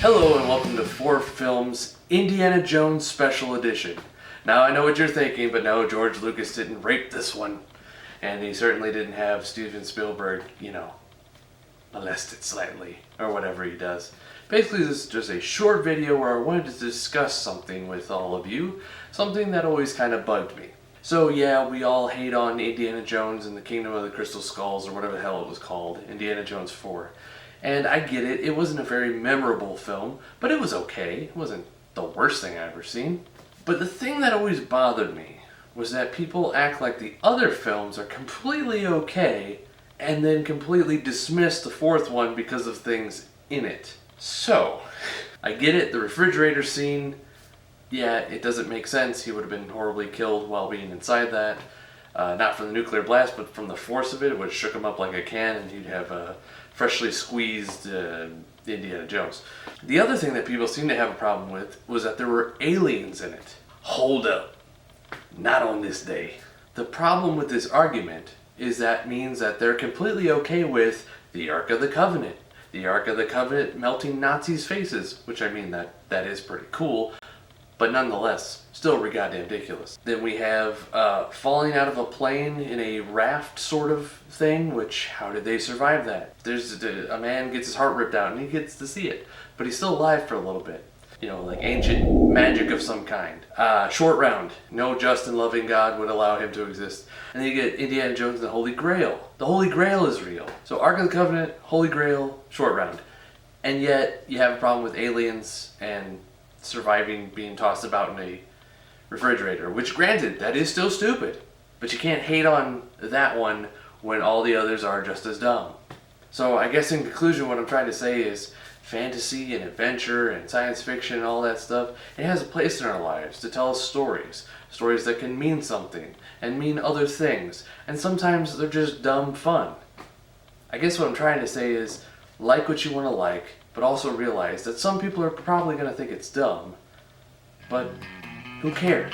Hello and welcome to 4Films Indiana Jones Special Edition. Now I know what you're thinking, but no, George Lucas didn't rape this one. And he certainly didn't have Steven Spielberg, molest it slightly, or whatever he does. Basically, this is just a short video where I wanted to discuss something with all of you, something that always kind of bugged me. So yeah, we all hate on Indiana Jones and the Kingdom of the Crystal Skulls, or whatever the hell it was called, Indiana Jones 4. And I get it, it wasn't a very memorable film, but it was okay. It wasn't the worst thing I've ever seen. But the thing that always bothered me was that people act like the other films are completely okay and then completely dismiss the fourth one because of things in it. So, I get it, the refrigerator scene, yeah, it doesn't make sense. He would have been horribly killed while being inside that. Not from the nuclear blast, but from the force of it, which shook him up like a can, and you'd have a freshly squeezed Indiana Jones. The other thing that people seem to have a problem with was that there were aliens in it. Hold up. Not on this day. The problem with this argument is that means that they're completely okay with the Ark of the Covenant. The Ark of the Covenant melting Nazis' faces, which I mean that is pretty cool, but nonetheless, still goddamn ridiculous. Then we have falling out of a plane in a raft sort of thing, which, how did they survive that? There's a man gets his heart ripped out and he gets to see it, but he's still alive for a little bit. Like ancient magic of some kind. Short round. No just and loving God would allow him to exist. And then you get Indiana Jones and the Holy Grail. The Holy Grail is real. So Ark of the Covenant, Holy Grail, short round. And yet you have a problem with aliens and surviving being tossed about in a refrigerator, which granted, that is still stupid, but you can't hate on that one when all the others are just as dumb. So I guess in conclusion what I'm trying to say is fantasy and adventure and science fiction and all that stuff, it has a place in our lives to tell us stories that can mean something and mean other things, and sometimes they're just dumb fun. I guess what I'm trying to say is like what you want to like, but also realize that some people are probably going to think it's dumb, but who cares?